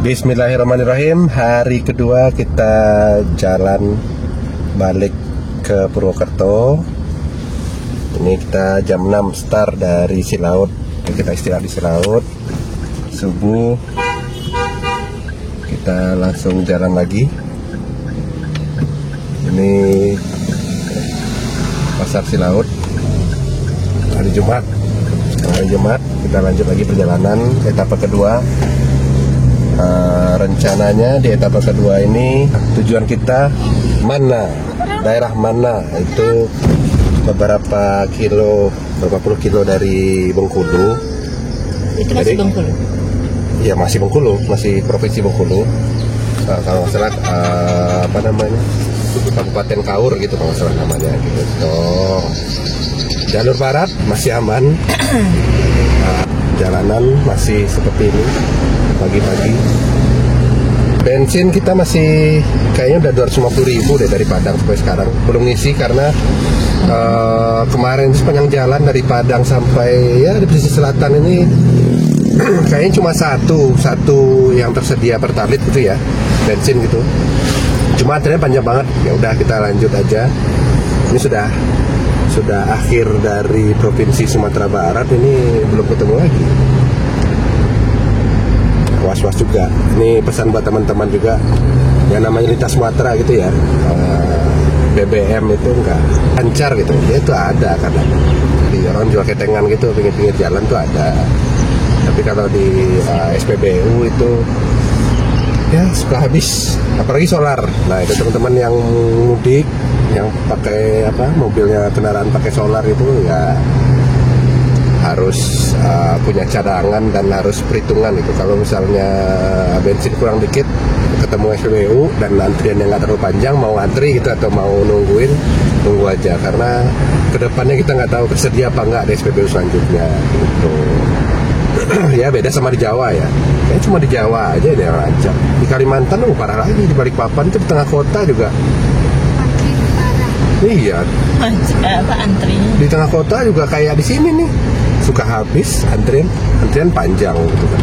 Bismillahirrahmanirrahim. Hari kedua kita jalan balik ke Purwokerto. Ini kita jam 6 start dari Silaut. Kita istirahat di Silaut. Subuh kita langsung jalan lagi. Ini Pasar Silaut. Hari Jumat. Hari Jumat kita lanjut lagi perjalanan etapa kedua. Rencananya di etapa kedua ini tujuan kita Mana, daerah Mana, itu beberapa puluh kilo dari Bengkulu. Itu masih Bengkulu? Iya, masih Bengkulu, masih provinsi Bengkulu. Kalau nggak salah Kabupaten Kaur gitu kalau nggak salah namanya gitu. Jalur barat masih aman. Jalanan masih seperti ini pagi-pagi. Bensin kita masih kayaknya udah 250.000 deh dari Padang sampai sekarang. Belum ngisi karena kemarin sepanjang jalan dari Padang sampai ya di pesisir selatan ini kayaknya cuma satu yang tersedia Pertalite gitu ya, bensin gitu. Cuma antriannya panjang banget. Ya udah kita lanjut aja. Ini sudah akhir dari Provinsi Sumatera Barat, ini belum ketemu lagi. Was-was juga. Ini pesan buat teman-teman juga yang namanya lintas Sumatera gitu ya. BBM itu enggak lancar gitu. Dia itu ada kadang. Di orang jual ketengan gitu, pinggir-pinggir jalan tuh ada. Tapi kalau di SPBU itu ya suka habis. Apalagi solar. Nah, itu teman-teman yang mudik, yang pakai mobilnya kendaraan pakai solar itu ya harus punya cadangan dan harus perhitungan gitu. Kalau misalnya bensin kurang dikit ketemu SPBU dan antrian yang nggak terlalu panjang, mau antri gitu atau mau nunggu aja, karena kedepannya kita nggak tahu tersedia apa nggak di SPBU selanjutnya gitu. Ya beda sama di Jawa ya. Kayaknya cuma di Jawa aja ada yang lancar. Di Kalimantan parah lagi, di Balikpapan itu di tengah kota juga. Iya. Antrinya? Di tengah kota juga kayak di sini nih. Suka habis antrian panjang gitu kan.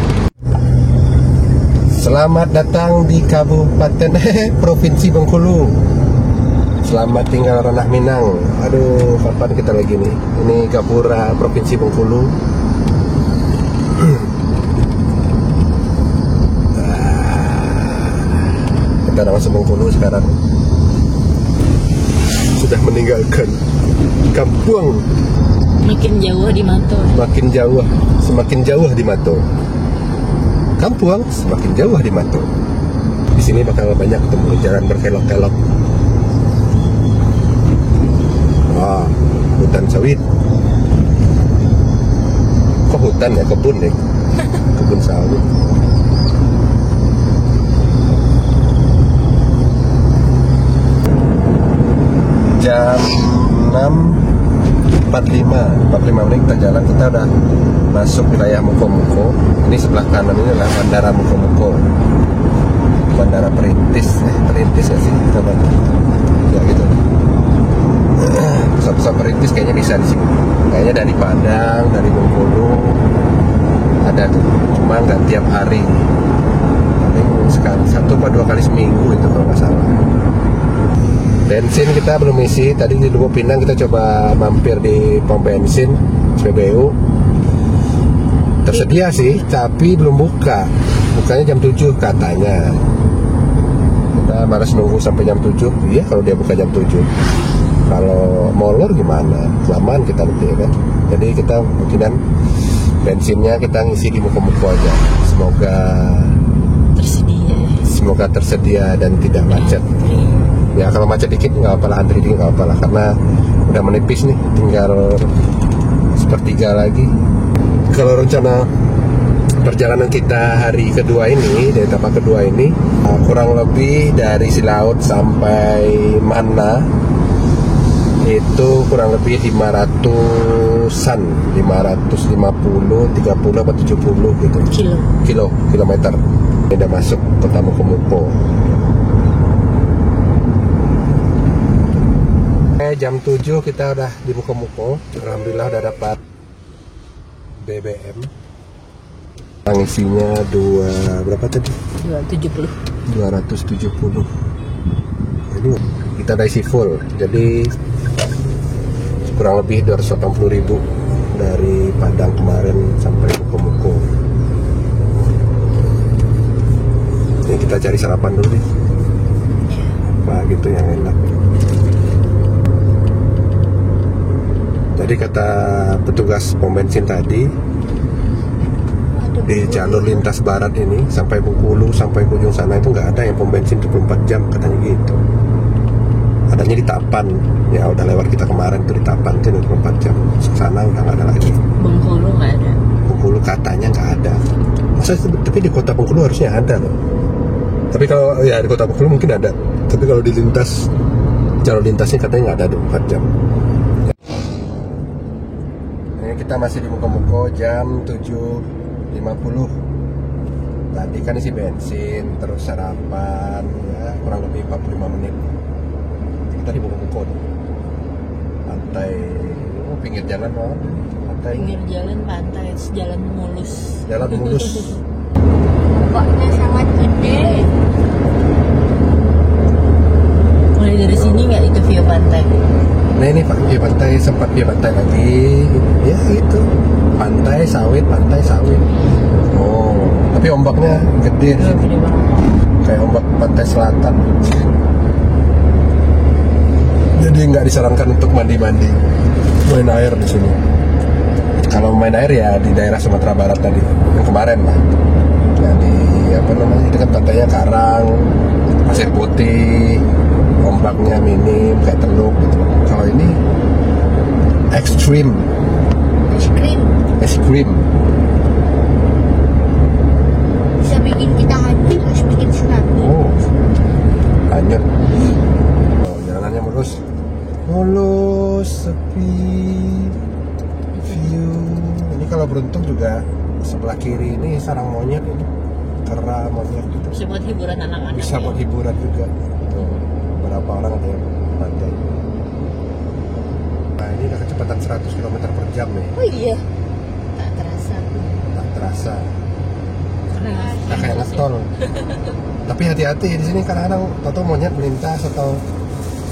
Selamat datang di Kabupaten Provinsi Bengkulu. Selamat tinggal Ranah Minang. Aduh, kapan kita lagi nih? Ini Gapura Provinsi Bengkulu. Kita masuk Bengkulu sekarang. Sudah meninggalkan kampung. Makin jauh di Mato. Semakin jauh di Mato. Kampung semakin jauh di Mato. Di sini bakal banyak ketemu jalan berkelok-kelok. Wah, hutan sawit. Kok hutan ya, kebun nih. Kebun sawit. Jam 6.45 menit kita jalan, kita udah masuk wilayah Mukomuko. Ini sebelah kanan ini adalah Bandara Mukomuko. Bandara Perintis ya sih namanya. Ya gitu. Pesawat Perintis kayaknya bisa di sini. Kayaknya dari Padang, dari Bengkulu ada tuh. Cuma nggak tiap hari. Paling sekali 1 atau 2 kali seminggu itu kalau nggak salah. Bensin kita belum isi. Tadi di Lubuk Pinang kita coba mampir di pom bensin SPBU. Tersedia sih, tapi belum buka. Bukanya jam 7 katanya. Kita malas nunggu sampai jam 7. Iya, kalau dia buka jam 7. Kalau molor gimana? Kelamaan kita nanti ya kan. Jadi kita mungkinan bensinnya kita ngisi di Mukomuko aja. Semoga tersedia dan tidak macet. Ya kalau macet dikit nggak apa-apa, antri dikit nggak apa-apa, karena udah menipis nih, tinggal sepertiga lagi. Kalau rencana perjalanan kita hari kedua ini, di etapa kedua ini, kurang lebih dari Silaut sampai Mana itu kurang lebih 500-an, 550, 30 atau 70 gitu. Kilometer. Ini udah masuk kota Mukomuko. Jam 7 kita udah di Mukomuko. Alhamdulillah udah dapat BBM. Isinya berapa tadi? 270. 270. Ini kita udah isi full, jadi kurang lebih 280.000 dari Padang kemarin sampai Muko-Muko. Ini kita cari sarapan dulu nih. Apa gitu yang enak. Jadi kata petugas pom bensin tadi, di jalur lintas barat ini sampai Bengkulu sampai ke ujung sana itu nggak ada yang pom bensin 24 jam katanya gitu. Adanya di Tapan, ya udah lewat kita kemarin tuh di Tapan tuh 24 jam. Sana udah nggak ada lagi. Bengkulu nggak ada. Bengkulu katanya nggak ada. Masa, tapi di kota Bengkulu harusnya ada loh. Tapi kalau ya di kota Bengkulu mungkin ada. Tapi kalau di lintas jalur lintasnya katanya nggak ada 24 jam. Ini kita masih di Muko-Muko jam 7.50. Tadi kan isi bensin, terus sarapan, ya kurang lebih 45 menit. Kita di Muko-Muko nih. Pantai, pinggir jalan loh. Pantai. Pinggir jalan pantai, terus jalan mulus. Jalan mulus. Ombaknya sangat gede. Mulai dari sini nggak itu view pantai? Nah ini Pak, view pantai, sempat view pantai lagi. Ya gitu. Pantai sawit, pantai sawit. Oh, tapi ombaknya gede di sini. Gede banget. Kayak ombak pantai selatan. Jadi nggak disarankan untuk mandi-mandi, main air di sini. Kalau main air ya di daerah Sumatera Barat tadi, yang kemarin lah. Nah di apa namanya, itu kan pantainya karang, pasir putih, ombaknya minim kayak teluk gitu. Kalau ini ekstrim. Ekstrim. Bisa bikin kita hanyut, terus bikin tsunami. Oh, hanyut. Oh, jalanannya mulus. Mulus, sepi. View. Ini kalau beruntung juga sebelah kiri ini sarang monyet ini. Kera monyet gitu. Bisa buat hiburan anak-anak. Bisa buat hiburan juga. Tuh, beberapa orang ada yang pantai. Nah, ini udah kecepatan 100 km per jam nih. Oh iya. Tak terasa. Tak terasa. Nah, Nah, kayak ngetol. Tapi hati-hati di sini kadang-kadang atau monyet melintas atau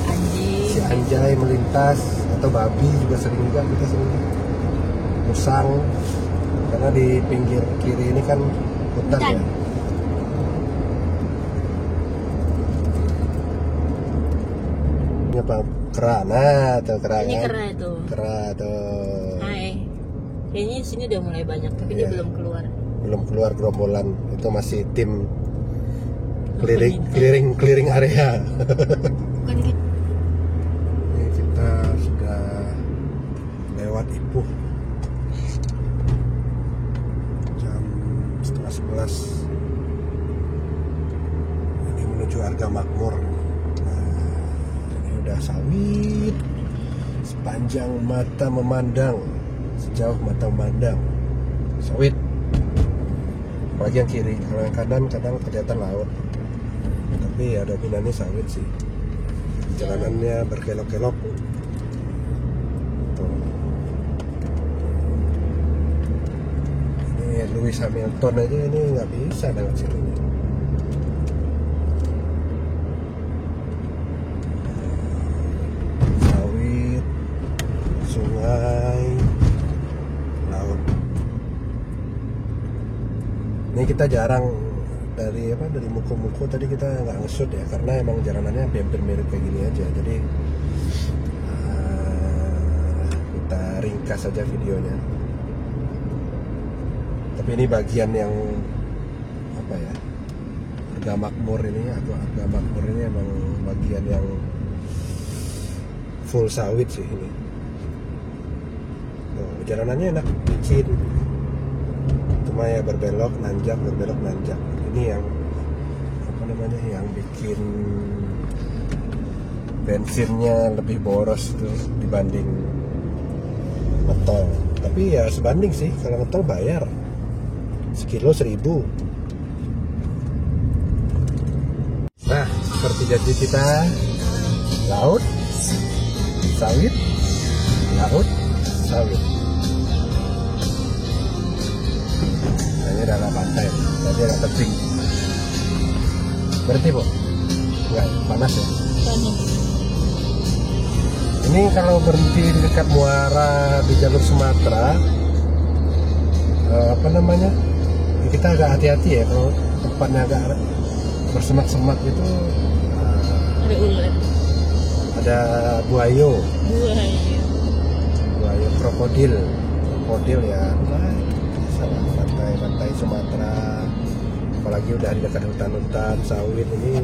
si anjing. anjay melintas atau babi juga sering juga kita sini. Musang. Karena di pinggir kiri ini kan hutan ya. Ini apa? Kera. Nah, tuh kera. Ini kan? kera itu. Kera tuh. Hai. Kayaknya di sini udah mulai banyak, tapi Iya. dia belum keluar. Belum keluar gerombolan, itu masih tim clearing area. Bukan gitu. Ini kita sudah lewat Ipuh jam 10:30. Ini menuju Arga Makmur. Nah, ini udah sawit sepanjang mata memandang, sejauh mata memandang sawit. Apalagi yang kiri, kalau yang kanan kadang kelihatan laut, tapi ya dominannya sawit sih. Jalanannya berkelok-kelok. Tuh. Ini Lewis Hamilton aja ini nggak bisa lewat sini. Sawit, sungai, laut. Ini kita jarang dari Muko-Muko tadi kita nggak nge-shoot ya, karena emang jalanannya hampir mirip kayak gini aja. Jadi kita ringkas saja videonya. Tapi ini bagian yang apa ya, Arga Makmur ini, Arga Makmur ini emang bagian yang full sawit sih ini. Tuh, jalanannya enak, licin. Cuma ya berbelok nanjak. Ini yang apa namanya, yang bikin bensinnya lebih boros tuh dibanding ngetol. Tapi ya sebanding sih, kalau ngetol bayar sekilo 1.000. Nah, seperti janji kita, laut, sawit, laut, sawit. Nah, ini adalah pantai, jadi agak tebing. Berarti bu? Enggak, panas ya? Panas. Ini kalau berhenti di dekat muara di jalur Sumatera, apa namanya? Kita agak hati-hati ya kalau tempatnya agak bersemak-semak itu. Ada ular. Ada buayo, Buaya. krokodil ya. Salah pantai Sumatera. Apalagi udah di dekat hutan-hutan sawit ini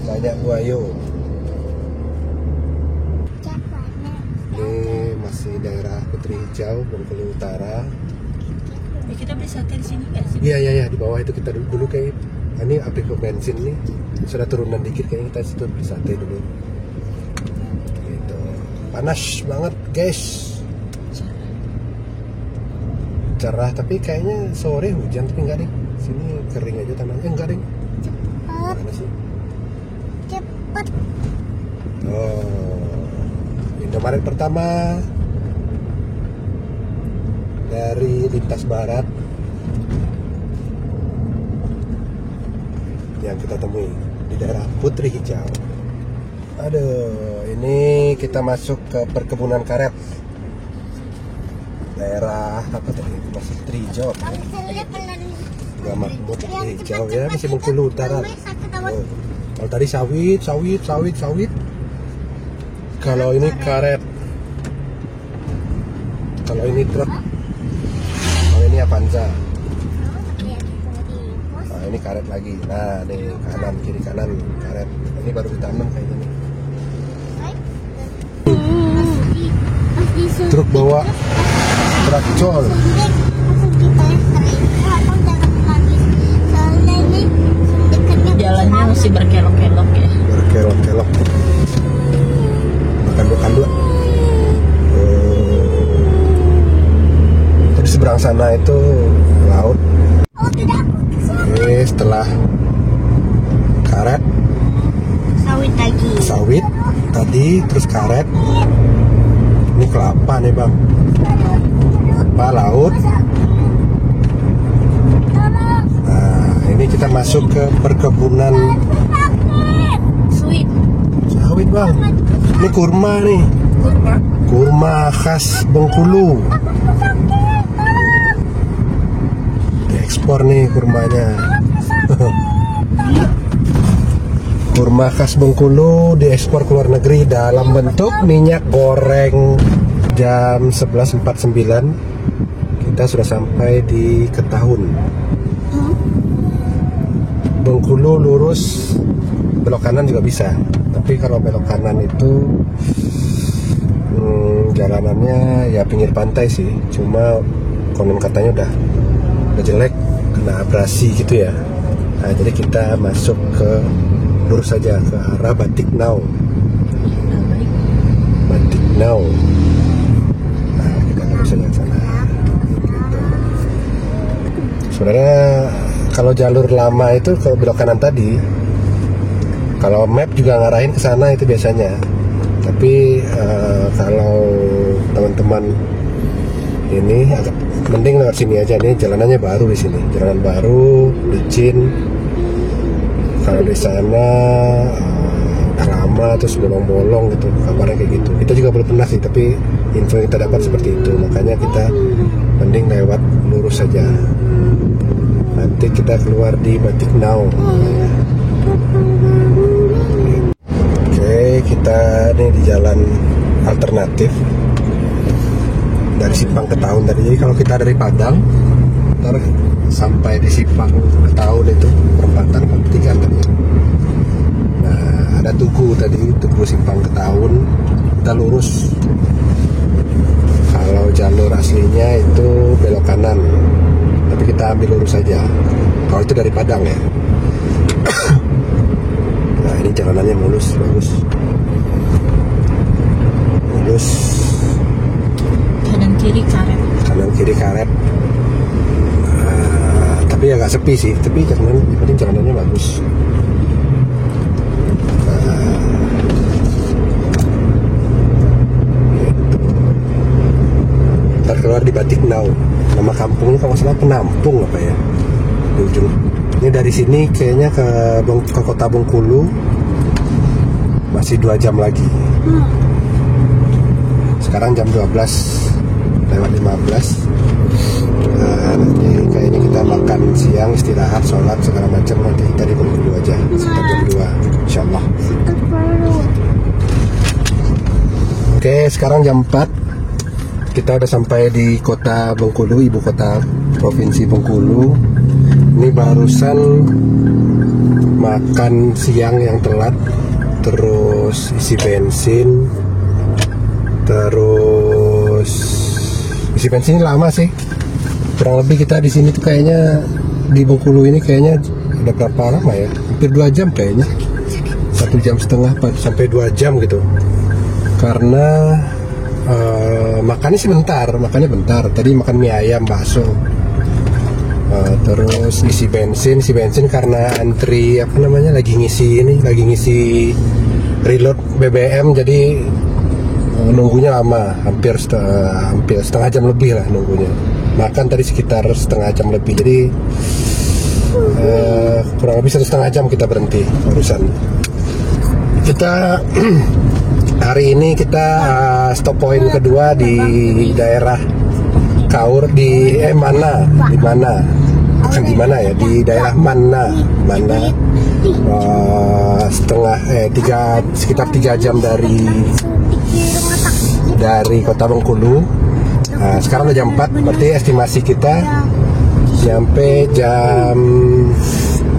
banyak buayo. Ini masih daerah Putri Hijau, Bengkulu Utara. Ya, kita beli sate di sini nggak sih? Iya, di bawah itu kita dulu kayak ini api pom bensin nih sudah turunan dikit, kayaknya kita situ beli sate dulu. Gitu. Panas banget guys. Cerah tapi kayaknya sore hujan tapi enggak deh. Sini kering aja tanahnya, enggak deh. Mana sih? Cepet. Oh, Indomaret pertama dari lintas barat yang kita temui di daerah Putri Hijau. Aduh, ini kita masuk ke perkebunan karet. Daerah apa tadi? Masih Putri Hijau. Putri Hijau ya, masih Bengkulu Utara. Oh. Kalau tadi sawit. Kalau ini karet. Kalau ini truk. Kalau ini Avanza. Nah, ini karet lagi. Nah, nih kanan kiri kanan karet. Ini baru ditanam kayaknya nih. Truk bawa traktor. Jalannya masih berkelok-kelok ya. Berkelok-kelok. Makan dua. Di seberang sana itu laut. Oke, setelah karet, sawit tadi, terus karet. Ini kelapa nih bang. Kelapa laut. Nah, ini kita masuk ke perkebunan sawit bang. Ini kurma nih. Kurma khas Bengkulu. Diekspor nih kurmanya. Kurma khas Bengkulu diekspor ke luar negeri dalam bentuk minyak goreng. Jam 11.49 kita sudah sampai di Ketahun. Bengkulu lurus, belok kanan juga bisa. Tapi kalau belok kanan itu jalanannya ya pinggir pantai sih. Cuma konon katanya udah jelek, kena abrasi gitu ya. Nah, jadi kita masuk ke lurus saja ke arah Batiknau. Nah, kita lurus saja ke sana. Gitu. Sebenarnya kalau jalur lama itu kalau belok kanan tadi, kalau map juga ngarahin ke sana itu biasanya. Tapi kalau teman-teman ini agak mending lewat sini aja nih, jalanannya baru di sini, jalanan baru, licin. Kalau di sana udah lama terus bolong-bolong gitu, kabarnya kayak gitu. Kita juga belum pernah sih, tapi info yang kita dapat seperti itu. Makanya kita mending lewat lurus saja. Nanti kita keluar di Batiknau. Oke, kita nih di jalan alternatif dari Simpang Ketahun tadi. Jadi kalau kita dari Padang, ntar sampai di Simpang Ketahun itu perempatan Ketiga tadi. Nah, ada Tugu tadi, Tugu Simpang Ketahun. Kita lurus. Kalau jalur aslinya itu belok kanan, tapi kita ambil lurus saja. Kalau itu dari Padang ya. Nah, ini jalanannya mulus, bagus. Mulus. Kanan kiri karet. Tapi agak sepi sih, tapi jalanannya bagus. Gitu. Ntar keluar di Batiknau. Nama kampungnya kalau nggak salah Penampung apa ya, di ujung. Ini dari sini kayaknya ke kota Bengkulu masih 2 jam lagi. Sekarang jam 12:15. Nanti kayaknya kita makan siang, istirahat, sholat segala macam, nanti kita di Bengkulu aja sekitar jam 2 insyaallah. Oke, sekarang jam 4. Kita udah sampai di kota Bengkulu, ibu kota provinsi Bengkulu. Ini barusan makan siang yang telat, terus isi bensin, terus isi bensin lama sih. Kurang lebih kita di sini tuh kayaknya di Bengkulu ini kayaknya udah berapa lama ya? Hampir 2 jam kayaknya. 1,5 jam sampai 2 jam gitu. Karena makannya bentar. Tadi makan mie ayam, bakso. Terus isi bensin karena antri lagi ngisi reload BBM, jadi nunggunya lama, hampir setengah jam lebih lah nunggunya. Makan tadi sekitar setengah jam lebih, jadi kurang lebih 1,5 jam kita berhenti urusan. Kita hari ini kita stop point kedua di daerah Kaur di daerah Mana sekitar 3 jam dari kota Bengkulu. Sekarang udah jam 4, berarti estimasi kita sampai jam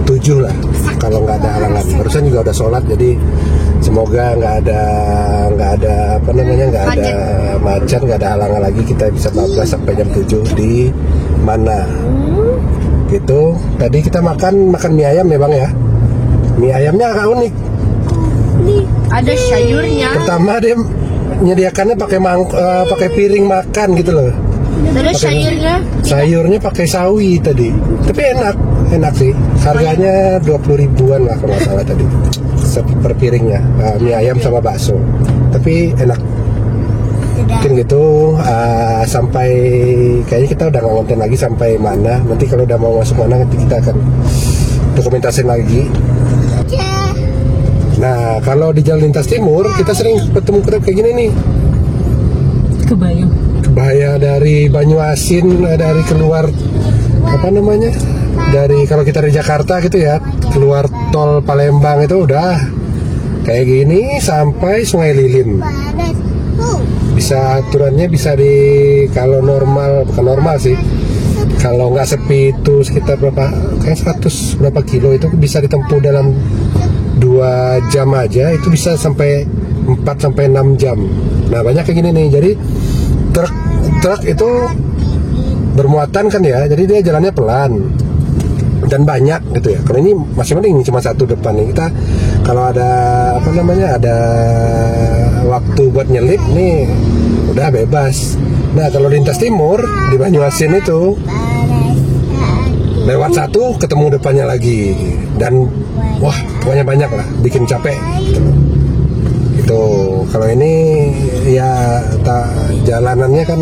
7 lah kalau nggak ada halangan. Barusan juga udah sholat, jadi semoga nggak ada macet, nggak ada halangan lagi, kita bisa bablas sampai jam 7 di Mana gitu. Tadi kita makan mie ayam ya bang ya. Mie ayamnya agak unik, ada sayurnya. pertama dia menyediakannya pakai piring makan gitu loh. Terus sayurnya pakai sawi tadi, tapi enak sih. Harganya 20 ribuan lah kalau nggak salah tadi per piringnya, mie ayam sama bakso, tapi enak. Mungkin gitu. Sampai kayaknya kita udah nggak ngonten lagi sampai Mana. Nanti kalau udah mau masuk Mana, nanti kita akan dokumentasin lagi. Nah, kalau di Jalan Lintas Timur kita sering ketemu kayak gini nih. Kebaya dari Banyuasin, dari keluar dari kalau kita dari Jakarta gitu ya, keluar tol Palembang itu udah kayak gini sampai Sungai Lilin. Bisa aturannya kalau normal, bukan normal sih, kalau nggak sepi itu sekitar kayak 100 berapa kilo, itu bisa ditempuh dalam 2 jam aja, itu bisa sampai 4-6 jam. Nah banyak kayak gini nih, jadi truk itu bermuatan kan ya, jadi dia jalannya pelan dan banyak gitu ya. Kalau ini masih mending cuma satu depan nih, kita kalau ada ada waktu buat nyelip nih udah bebas. Nah kalau lintas timur di Banyuasin itu lewat satu ketemu depannya lagi, dan wah pokoknya banyak lah, bikin capek gitu. Kalau ini ya jalanannya kan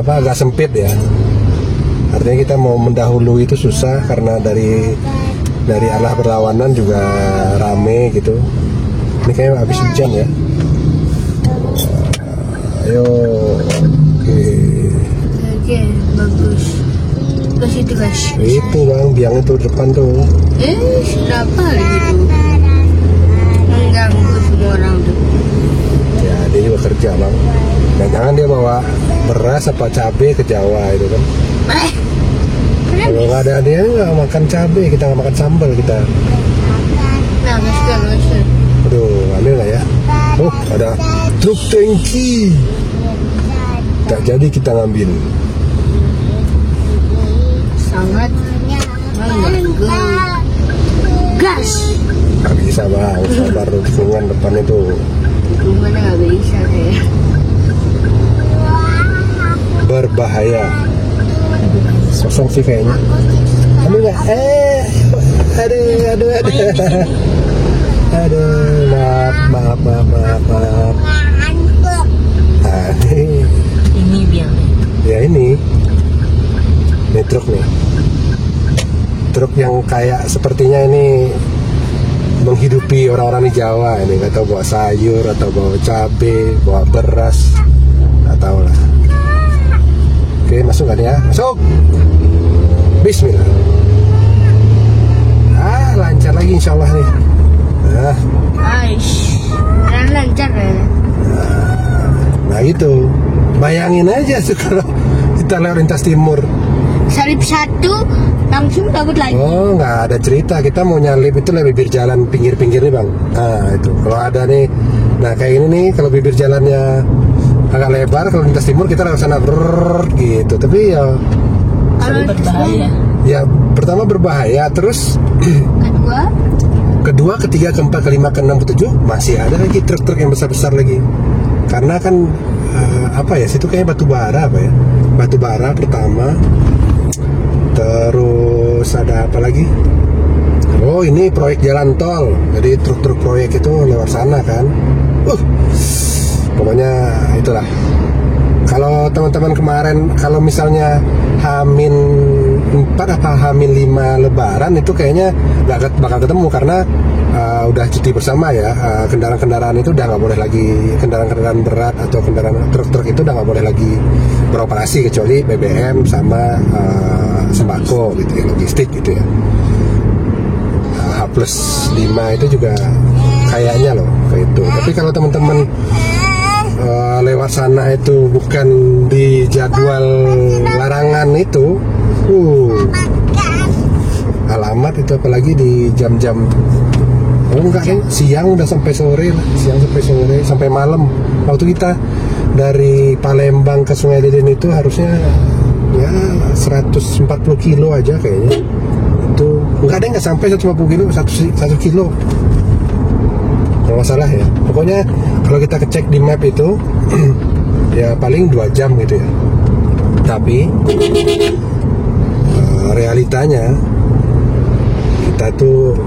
agak sempit ya, artinya kita mau mendahului itu susah karena dari arah berlawanan juga rame gitu. Ini kayaknya habis hujan ya. Ayo, Oke, bagus. Ke situ guys. Itu bang, biang itu depan tuh. Kenapa gitu? Mengganggu semua orang tuh. Ya dia juga kerja bang. Jangan dia bawa beras apa cabai ke Jawa itu kan. Kalau nggak ada dia nggak makan cabai, kita nggak makan sambal kita. Nah, guys. Aduh, ambil nggak ya? Oh, ada truk tangki. Tak jadi kita ngambil. Sangat mengganggu. Gas. Nggak bisa bang, sabar tikungan depan itu. Gimana nggak bisa kayak? Berbahaya. Kosong sih kayaknya. Ambil nggak? Aduh. Aduh, maaf. Ini biang. Ya ini truk nih, truk yang kayak sepertinya ini menghidupi orang-orang di Jawa ini, nggak tahu bawa sayur atau bawa cabai, bawa beras, nggak tahu lah. Oke, masuk kan ya? Masuk. Bismillah. Lancar lagi insya Allah nih. Lancar ya. Nah gitu. Bayangin aja tuh kalau kita lewat lintas timur. Salip satu langsung dapat lagi. Oh, nggak ada cerita. Kita mau nyalip itu lewat bibir jalan pinggir-pinggir nih bang. Nah itu. Kalau ada nih, nah kayak ini nih, kalau bibir jalannya agak lebar, kalau lintas timur kita lewat sana gitu. Tapi ya Kalau berbahaya. ya pertama berbahaya, terus kedua, ketiga, keempat, kelima, keenam, ketujuh masih ada lagi truk-truk yang besar-besar lagi. Karena kan apa ya, situ kayaknya batu bara apa ya, batu bara pertama. Terus ada apa lagi? Oh ini proyek jalan tol, jadi truk-truk proyek itu lewat sana kan. Pokoknya itulah. Kalau teman-teman kemarin, kalau misalnya Hamin 4 apa Hamin 5 Lebaran itu kayaknya nggak bakal ketemu karena udah cuti bersama ya. Kendaraan-kendaraan itu udah nggak boleh lagi, kendaraan-kendaraan berat atau kendaraan truk-truk itu udah nggak boleh lagi beroperasi kecuali BBM sama sembako gitu ya, logistik gitu ya. H+5 itu juga kayaknya loh kayak itu. Tapi kalau teman-teman lewat sana itu bukan di jadwal larangan itu, alamat itu apalagi di jam-jam enggak kan, siang udah sampai sore, sampai malam. Waktu kita dari Palembang ke Sungai Lilin itu harusnya ya 140 kilo aja kayaknya. Itu enggak ada, nggak sampai 150 kilo, 1 kilo kalau nggak salah ya. Pokoknya kalau kita cek di map itu ya paling 2 jam gitu ya. Tapi realitanya kita tuh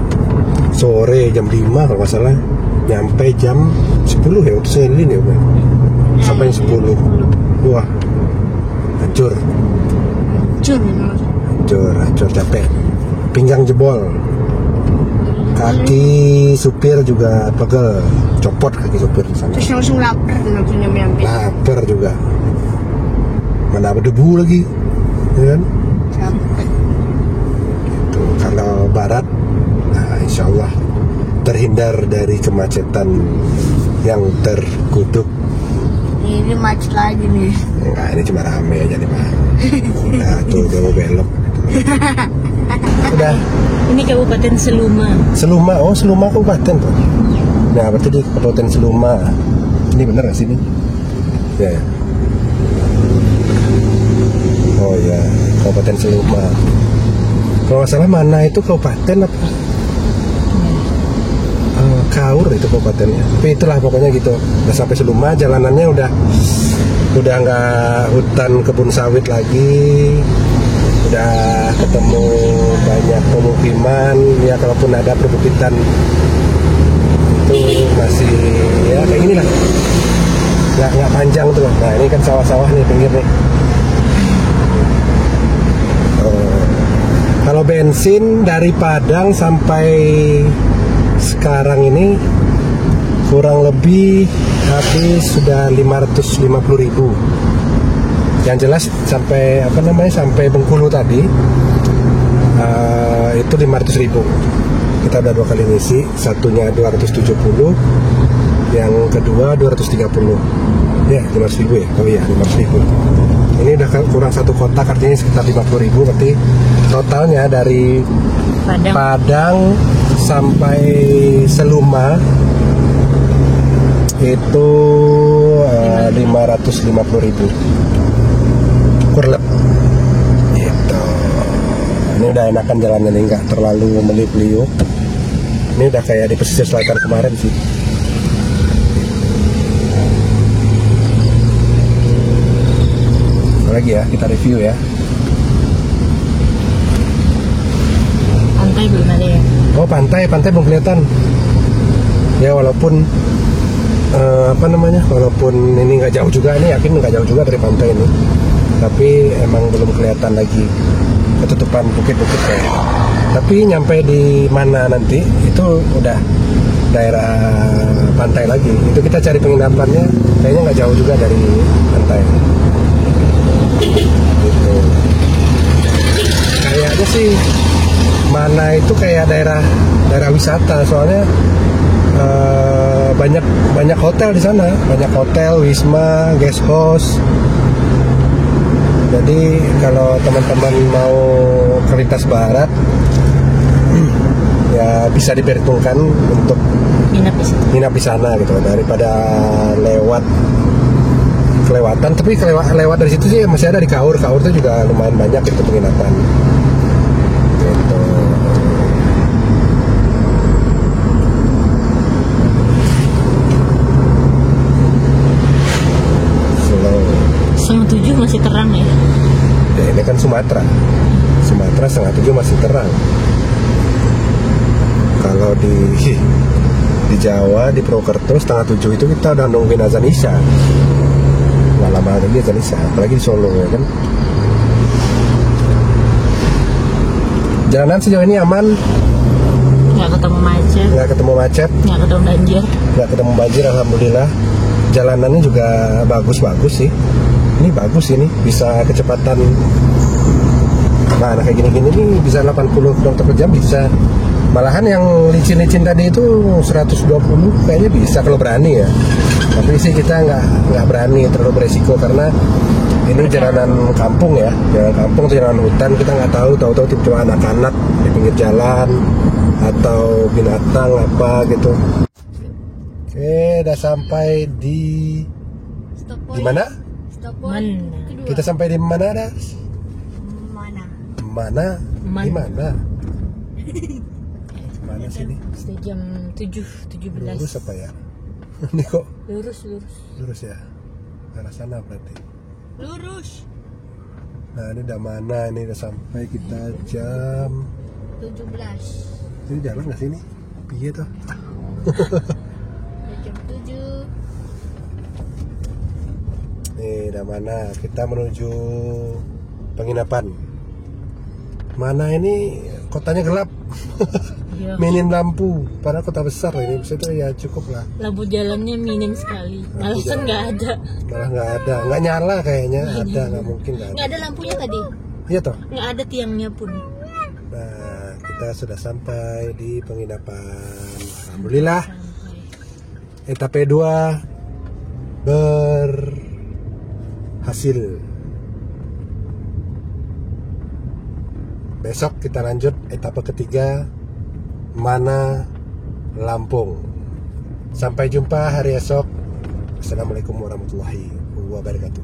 sore jam 5 kalau nggak salah nyampe jam 10 ya, waktu Senin ya Bang. Sampai 10. Wah, hancur capek, pinggang jebol, kaki supir juga pegel, copot kaki supir di sana. terus langsung lapar nyampe. Lapar juga, mana ada debu lagi, ya kan? Capek. Gitu. Kalau barat, nah insya Allah terhindar dari kemacetan yang terkutuk. Ini macet lagi nih. Nah, ini cuma rame aja nih Pak. Nah tuh udah mau belok. Udah. Ini Kabupaten Seluma. Seluma, oh Seluma kabupaten tuh. Nah berarti di Kabupaten Seluma. Ini bener gak sih ini? Ya. Oh ya, Kabupaten Seluma. Kalau nggak salah mana itu kabupaten apa? Kaur itu kabupatennya. Tapi itulah pokoknya gitu. Udah sampai Seluma, jalanannya udah nggak hutan kebun sawit lagi. Udah ketemu banyak pemukiman, ya kalaupun ada perbukitan itu masih ya kayak gini lah, nggak panjang tuh. Nah ini kan sawah-sawah nih pinggir nih. Kalau bensin dari Padang sampai sekarang ini kurang lebih habis sudah 550.000. Yang jelas sampai sampai Bengkulu tadi itu 500.000. Kita udah 2 kali ngisi, satunya 270, yang kedua 230. Ya 500.000 ya. Oh iya 500.000. Ini udah kurang 1 kotak, artinya sekitar 50.000. Berarti totalnya dari Padang sampai Seluma itu 550.000 kurlep gitu. Ini udah enakan jalannya nih, nggak terlalu meliuk-liuk. Ini udah kayak di pesisir selatan kemarin sih. Lagi ya, kita review ya. Pantai belum ada ya? Oh pantai belum kelihatan. Ya walaupun walaupun ini nggak jauh juga, ini yakin nggak jauh juga dari pantai ini. tapi emang belum kelihatan lagi ketutupan bukit-bukitnya. Tapi nyampe di mana nanti itu udah daerah pantai lagi. Itu kita cari penginapannya, kayaknya nggak jauh juga dari pantai. Gitu. Kayaknya sih mana itu kayak daerah wisata, soalnya banyak hotel di sana, banyak hotel, wisma, guest house. Jadi kalau teman-teman mau ke lintas barat, ya bisa diperhitungkan untuk nginap di sana gitu, daripada kelewatan. Tapi lewat dari situ sih masih ada di Kaur tuh juga lumayan banyak itu penginapan gitu. Setengah 7 masih terang ya. Ya ini kan Sumatera 6:30 masih terang. Kalau di Jawa, di Purwokerto 6:30 itu kita udah nungguin azan isya. Nggak lama lagi azan isya, apalagi di Solo ya kan. Jalanan sejauh ini aman, Nggak ketemu macet, nggak ketemu banjir. nggak ketemu banjir, alhamdulillah. Jalanannya juga bagus sih. Ini bagus ini, bisa kecepatan kayak gini-gini nih bisa 80 km per jam bisa. Malahan yang licin-licin tadi itu 120 kayaknya bisa kalau berani ya. Tapi sih kita nggak berani, terlalu beresiko karena ini jalanan kampung ya, jalan kampung atau jalan hutan, kita nggak tahu tiba-tiba anak-anak di pinggir jalan atau binatang apa gitu. Oke, udah sampai di mana? Kedua. Kita sampai di mana dah? Mana? Di mana? Mana sini? Sudah jam 7:17. Lurus apa ya? Ini kok Lurus. ya? Arah sana berarti. Lurus. Nah ini udah mana? Ini udah sampai kita jam 17. Ini jalan nggak sini? Piye tuh? Jam 7. Nih udah mana? Kita menuju penginapan. Mana ini kotanya gelap. Iya. Minim lampu. Padahal kota besar ini, bisa itu ya cukup lah. Lampu jalannya minim sekali. Alasan nggak ada. Malah nggak ada, nggak nyala kayaknya. Ada, nggak mungkin nggak ada. Nggak ada lampunya tadi. Iya toh. Nggak ada tiangnya pun. Nah, kita sudah sampai di penginapan. Alhamdulillah. Etape 2 berhasil. Besok kita lanjut etape ketiga, Mana, Lampung. Sampai jumpa hari esok. Assalamualaikum warahmatullahi wabarakatuh.